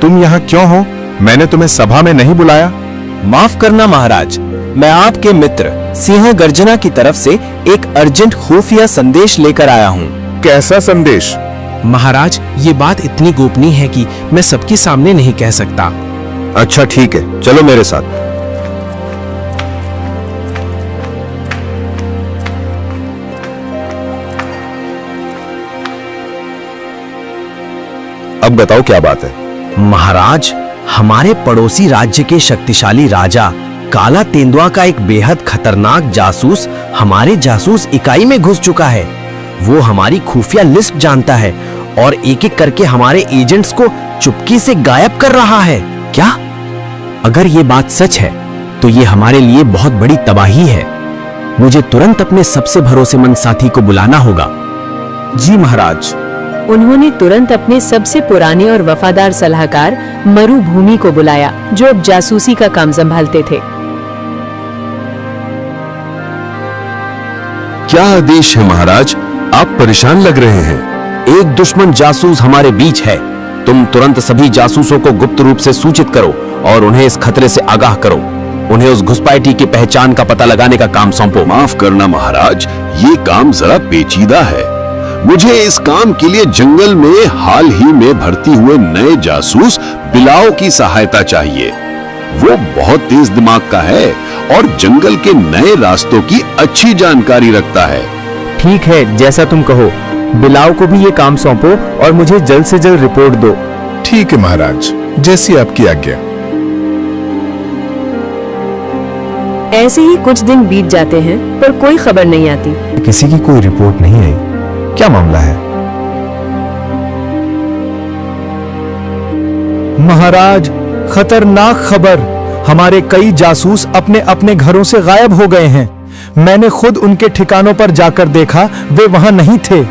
तुम यहाँ क्यों हो? मैंने तुम्हें सभा में नहीं बुलाया। माफ करना महाराज, मैं आपके मित्र सिंह गर्जना की तरफ से एक अर्जेंट खुफिया संदेश लेकर आया हूँ। कैसा संदेश? महाराज, ये बात इतनी गोपनीय है कि मैं सबके सामने नहीं कह सकता। अच्छा ठीक है, चलो मेरे साथ। अब बताओ क्या बात है? महाराज, हमारे पड़ोसी राज्य के शक्तिशाली राजा काला तेंदुआ का एक बेहद खतरनाक जासूस हमारे जासूस इकाई में घुस चुका है। वो हमारी खुफिया लिस्ट जानता है और एक एक करके हमारे एजेंट्स को चुपके से गायब कर रहा है। क्या? अगर ये बात सच है तो ये हमारे लिए बहुत बड़ी तबाही है। मुझे तुरंत अपने सबसे भरोसेमंद साथी को बुलाना होगा। जी महाराज। उन्होंने तुरंत अपने सबसे पुराने और वफादार सलाहकार मरुभूमि को बुलाया, जो अब जासूसी का काम संभालते थे। क्या आदेश है महाराज? आप परेशान लग रहे हैं। एक दुश्मन जासूस हमारे बीच है। तुम तुरंत सभी जासूसों को गुप्त रूप से सूचित करो और उन्हें इस खतरे से आगाह करो। उन्हें उस घुसपैठी की पहचान का पता लगाने का काम सौंपो। माफ करना महाराज, ये काम जरा पेचीदा है। मुझे इस काम के लिए जंगल में हाल ही में भर्ती हुए नए जासूस बिलाव की सहायता चाहिए। वो बहुत तेज दिमाग का है और जंगल के नए रास्तों की अच्छी जानकारी रखता है। ठीक है, जैसा तुम कहो। बिलाव को भी ये काम सौंपो और मुझे जल्द से जल्द रिपोर्ट दो। ठीक है महाराज, जैसी आपकी आज्ञा। ऐसे ही कुछ दिन बीत जाते हैं पर कोई खबर नहीं आती। किसी की कोई रिपोर्ट नहीं आई। क्या मामला है? महाराज, खतरनाक खबर। हमारे कई जासूस अपने अपने घरों से गायब हो गए हैं। मैंने खुद उनके ठिकानों पर जाकर देखा, वे वहां नहीं थे।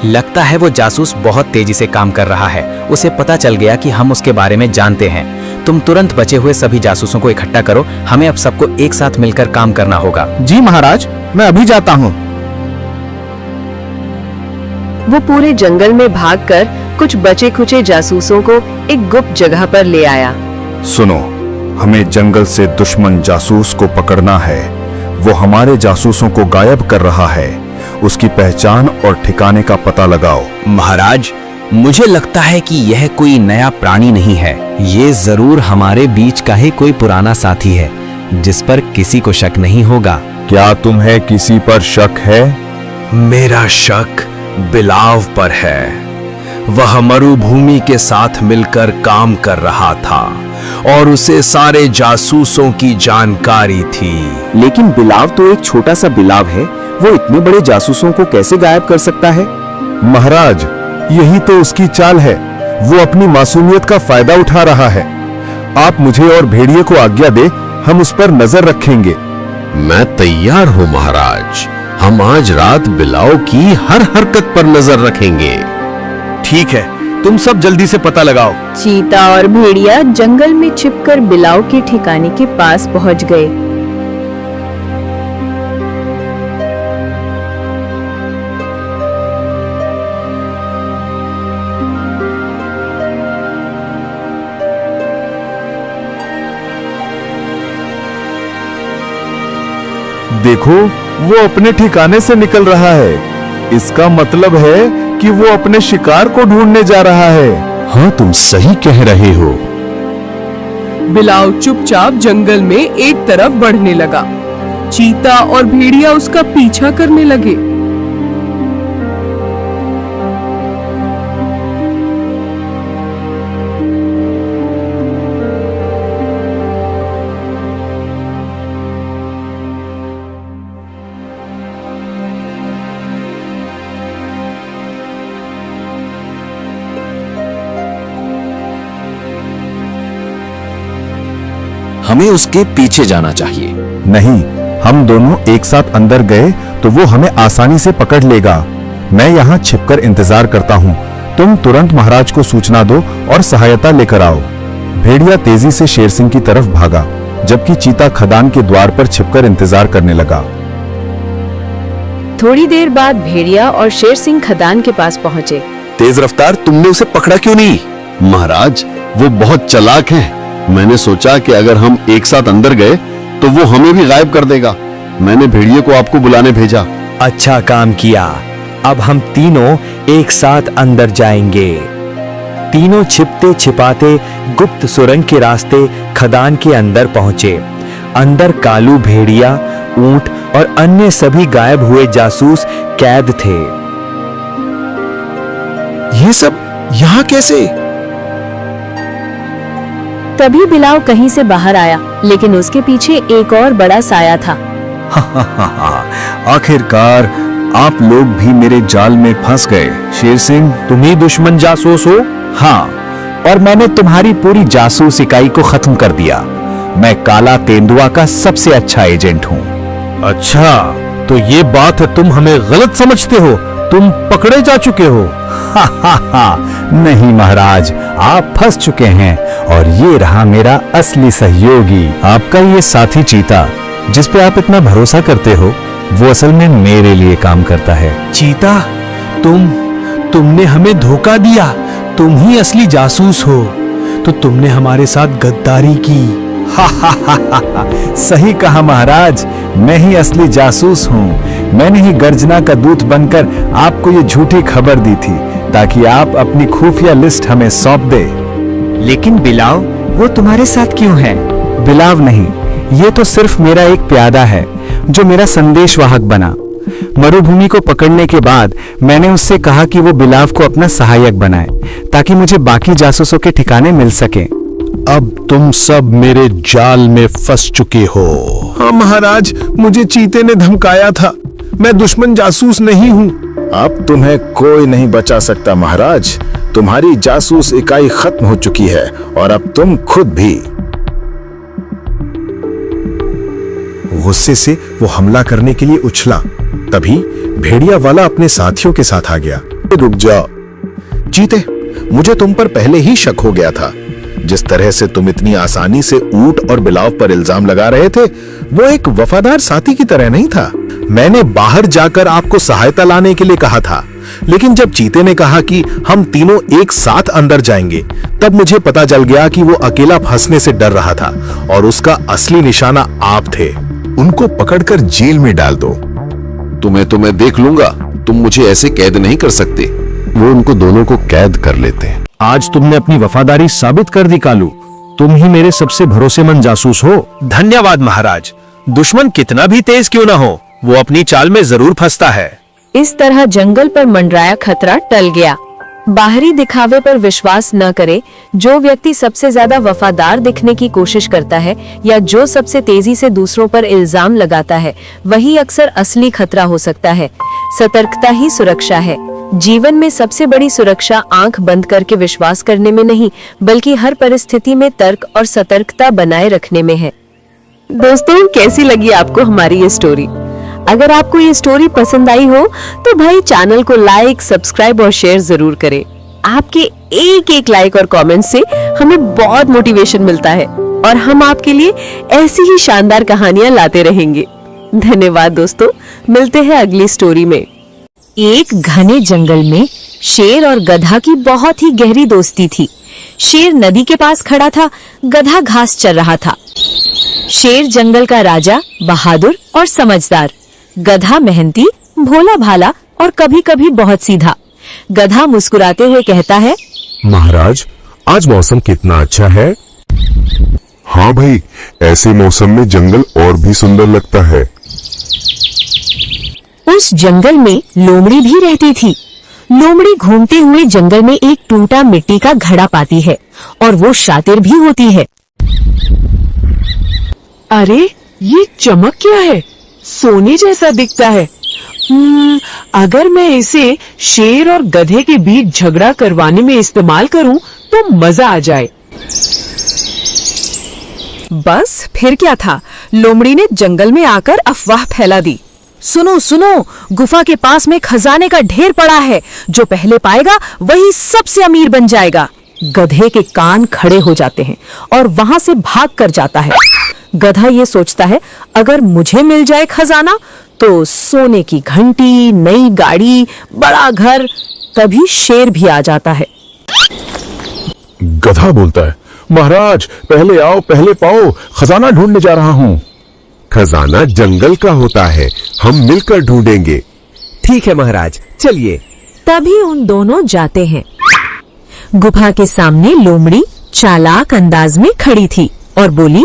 लगता है वो जासूस बहुत तेजी से काम कर रहा है। उसे पता चल गया कि हम उसके बारे में जानते हैं। तुम तुरंत बचे हुए सभी जासूसों को इकट्ठा करो। हमें अब सबको एक साथ मिलकर काम करना होगा। जी महाराज, मैं अभी जाता हूँ। वो पूरे जंगल में भागकर कुछ बचे खुचे जासूसों को एक गुप्त जगह पर ले आया। सुनो, हमें जंगल से दुश्मन जासूस को पकड़ना है। वो हमारे जासूसों को गायब कर रहा है। उसकी पहचान और ठिकाने का पता लगाओ। महाराज, मुझे लगता है कि यह कोई नया प्राणी नहीं है। ये जरूर हमारे बीच का ही कोई पुराना साथी है जिस पर किसी को शक नहीं होगा। क्या तुम्हें किसी पर शक है? मेरा शक बिलाव पर है। वह मरुभूमि के साथ मिलकर काम कर रहा था और उसे सारे जासूसों की जानकारी थी। लेकिन बिलाव तो एक छोटा सा बिलाव है। वो इतने बड़े जासूसों को कैसे गायब कर सकता है? महाराज, यही तो उसकी चाल है। वो अपनी मासूमियत का फायदा उठा रहा है। आप मुझे और भेड़िए को आज्ञा दे, हम उस पर नजर रखेंगे। मैं तैयार हूँ महाराज। हम आज रात बिलाव की हर हरकत पर नजर रखेंगे। ठीक है, तुम सब जल्दी से पता लगाओ। चीता और भेड़िया जंगल में छिपकर बिलाव के ठिकाने के पास पहुंच गए। देखो, वो अपने ठिकाने से निकल रहा है। इसका मतलब है कि वो अपने शिकार को ढूंढने जा रहा है। हाँ, तुम सही कह रहे हो। बिलाव चुपचाप जंगल में एक तरफ बढ़ने लगा। चीता और भेड़िया उसका पीछा करने लगे। हमें उसके पीछे जाना चाहिए। नहीं, हम दोनों एक साथ अंदर गए तो वो हमें आसानी से पकड़ लेगा। मैं यहाँ छिपकर इंतजार करता हूँ। तुम तुरंत महाराज को सूचना दो और सहायता लेकर आओ। भेड़िया तेजी से शेर सिंह की तरफ भागा, जबकि चीता खदान के द्वार पर छिपकर इंतजार करने लगा। थोड़ी देर बाद भेड़िया और शेर सिंह खदान के पास पहुंचे। तेज रफ्तार, तुमने उसे पकड़ा क्यों नहीं? महाराज, वो बहुत चालाक है। मैंने सोचा कि अगर हम एक साथ अंदर गए तो वो हमें भी गायब कर देगा। मैंने भेड़िए को आपको बुलाने भेजा। अच्छा काम किया। अब हम तीनों एक साथ अंदर जाएंगे। तीनों छिपते छिपाते गुप्त सुरंग के रास्ते खदान के अंदर पहुंचे। अंदर कालू, भेड़िया, ऊंट और अन्य सभी गायब हुए जासूस कैद थे। ये सब यहाँ कैसे? तभी बिलाव कहीं से बाहर आया, लेकिन उसके पीछे एक और बड़ा साया था। आखिरकार आप लोग भी मेरे जाल में फंस गए। शेर सिंह, तुम ही दुश्मन जासूस हो? हाँ, और मैंने तुम्हारी पूरी जासूस इकाई को खत्म कर दिया। मैं काला तेंदुआ का सबसे अच्छा एजेंट हूँ। अच्छा, तो ये बात है, तुम हमें गलत समझते हो। तुम पकड़े जा चुके हो। नहीं महाराज, आप फंस चुके हैं और ये रहा मेरा असली सहयोगी, आपका ये साथी चीता, जिस पे आप इतना भरोसा करते हो, वो असल में मेरे लिए काम करता है। चीता, तुमने हमें धोखा दिया। तुम ही असली जासूस हो। तो तुमने हमारे साथ गद्दारी की। सही कहा महाराज, मैं ही असली जासूस हूँ। मैंने ही गर्जना का दूत बनकर आपको ये झूठी खबर दी थी ताकि आप अपनी खुफिया लिस्ट हमें सौंप दे। लेकिन बिलाव, वो तुम्हारे साथ क्यों है? बिलाव नहीं, ये तो सिर्फ मेरा एक प्यादा है जो मेरा संदेशवाहक बना। मरुभूमि को पकड़ने के बाद मैंने उससे कहा कि वो बिलाव को अपना सहायक बनाए ताकि मुझे बाकी जासूसों के ठिकाने मिल सके। अब तुम सब मेरे जाल में फंस चुके हो। हाँ महाराज, मुझे चीते ने धमकाया था। मैं दुश्मन जासूस नहीं हूँ। अब तुम्हें कोई नहीं बचा सकता महाराज। तुम्हारी जासूस इकाई खत्म हो चुकी है और अब तुम खुद भी। गुस्से से वो हमला करने के लिए उछला। तभी भेड़िया वाला अपने साथियों के साथ आ गया। रुक जाओ चीते, मुझे तुम पर पहले ही शक हो गया था। जिस तरह से तुम इतनी आसानी से ऊंट और बिलाव पर इल्जाम लगा रहे थे, वो एक वफादार साथी की तरह नहीं था। मैंने बाहर जाकर आपको सहायता लाने के लिए कहा था, लेकिन जब चीते ने कहा कि हम तीनों एक साथ अंदर जाएंगे, तब मुझे पता चल गया कि वो अकेला फंसने से डर रहा था और उसका असली निशाना आप थे। उनको पकड़कर जेल में डाल दो। तुम्हें देख लूंगा। तुम मुझे ऐसे कैद नहीं कर सकते। वो उनको दोनों को कैद कर लेते हैं। आज तुमने अपनी वफादारी साबित कर दी कालू। तुम ही मेरे सबसे भरोसेमंद जासूस हो। धन्यवाद महाराज। दुश्मन कितना भी तेज क्यों ना हो, वो अपनी चाल में जरूर फंसता है। इस तरह जंगल पर मंडराया खतरा टल गया। बाहरी दिखावे पर विश्वास न करे। जो व्यक्ति सबसे ज्यादा वफादार दिखने की कोशिश करता है या जो सबसे तेजी से दूसरों पर इल्जाम लगाता है, वही अक्सर असली खतरा हो सकता है। सतर्कता ही सुरक्षा है। जीवन में सबसे बड़ी सुरक्षा आंख बंद करके विश्वास करने में नहीं, बल्कि हर परिस्थिति में तर्क और सतर्कता बनाए रखने में है। दोस्तों, कैसी लगी आपको हमारी ये स्टोरी? अगर आपको ये स्टोरी पसंद आई हो तो भाई चैनल को लाइक, सब्सक्राइब और शेयर जरूर करें। आपके एक एक लाइक और कमेंट से हमें बहुत मोटिवेशन मिलता है और हम आपके लिए ऐसी ही शानदार कहानियां लाते रहेंगे। धन्यवाद दोस्तों, मिलते हैं अगली स्टोरी में। एक घने जंगल में शेर और गधा की बहुत ही गहरी दोस्ती थी। शेर नदी के पास खड़ा था, गधा घास चर रहा था। शेर जंगल का राजा, बहादुर और समझदार। गधा मेहनती, भोला भाला और कभी कभी बहुत सीधा। गधा मुस्कुराते हुए कहता है, महाराज, आज मौसम कितना अच्छा है। हाँ भाई, ऐसे मौसम में जंगल और भी सुंदर लगता है। उस जंगल में लोमड़ी भी रहती थी। लोमड़ी घूमते हुए जंगल में एक टूटा मिट्टी का घड़ा पाती है और वो शातिर भी होती है। अरे ये चमक क्या है? सोने जैसा दिखता है। अगर मैं इसे शेर और गधे के बीच झगड़ा करवाने में इस्तेमाल करूं तो मजा आ जाए। बस फिर क्या था, लोमड़ी ने जंगल में आकर अफवाह फैला दी। सुनो सुनो, गुफा के पास में खजाने का ढेर पड़ा है। जो पहले पाएगा वही सबसे अमीर बन जाएगा। गधे के कान खड़े हो जाते हैं और वहां से भाग कर जाता है। गधा ये सोचता है, अगर मुझे मिल जाए खजाना तो सोने की घंटी, नई गाड़ी, बड़ा घर। तभी शेर भी आ जाता है। गधा बोलता है, महाराज पहले आओ पहले पाओ, खजाना ढूंढने जा रहा हूँ। खजाना जंगल का होता है, हम मिलकर ढूंढेंगे। ठीक है महाराज, चलिए। तभी उन दोनों जाते हैं। गुफा के सामने लोमड़ी चालाक अंदाज में खड़ी थी और बोली,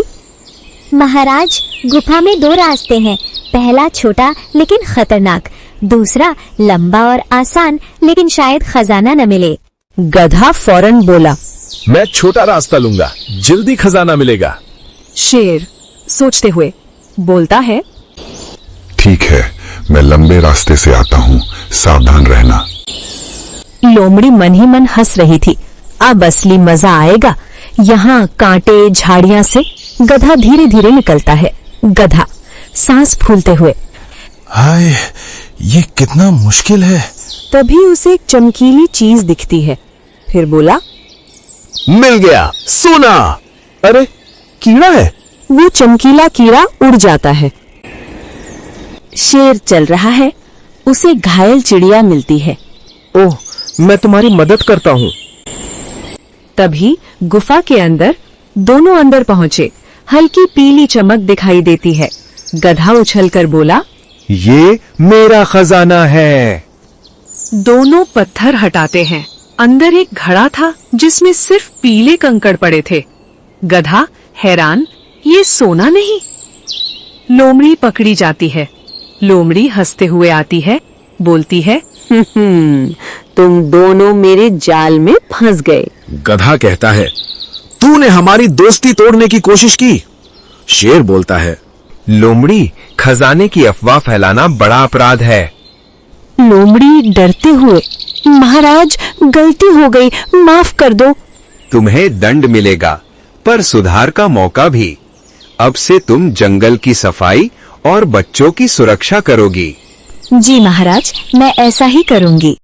महाराज गुफा में 2 रास्ते हैं, पहला छोटा लेकिन खतरनाक, दूसरा लंबा और आसान लेकिन शायद खजाना न मिले। गधा फौरन बोला, मैं छोटा रास्ता लूंगा, जल्दी खजाना मिलेगा। शेर सोचते हुए बोलता है, ठीक है, मैं लंबे रास्ते से आता हूँ, सावधान रहना। लोमड़ी मन ही मन हंस रही थी। अब असली मजा आएगा। यहाँ कांटे झाड़ियां से गधा धीरे धीरे निकलता है। गधा सांस फूलते हुए, हाय, ये कितना मुश्किल है। तभी उसे एक चमकीली चीज दिखती है। फिर बोला, मिल गया, सोना। अरे कीड़ा है। वो चमकीला कीड़ा उड़ जाता है। शेर चल रहा है, उसे घायल चिड़िया मिलती है। ओह, मैं तुम्हारी मदद करता हूँ। तभी गुफा के अंदर दोनों अंदर पहुंचे। हल्की पीली चमक दिखाई देती है। गधा उछलकर बोला, ये मेरा खजाना है। दोनों पत्थर हटाते हैं। अंदर एक घड़ा था जिसमें सिर्फ पीले कंकड़ पड़े थे। गधा हैरान, ये सोना नहीं। लोमड़ी पकड़ी जाती है। लोमड़ी हंसते हुए आती है, बोलती है, तुम दोनों मेरे जाल में फंस गए। गधा कहता है, तूने हमारी दोस्ती तोड़ने की कोशिश की। शेर बोलता है, लोमड़ी, खजाने की अफवाह फैलाना बड़ा अपराध है। लोमड़ी डरते हुए, महाराज गलती हो गई, माफ कर दो। तुम्हें दंड मिलेगा, पर सुधार का मौका भी। अब से तुम जंगल की सफाई और बच्चों की सुरक्षा करोगी। जी महाराज, मैं ऐसा ही करूंगी।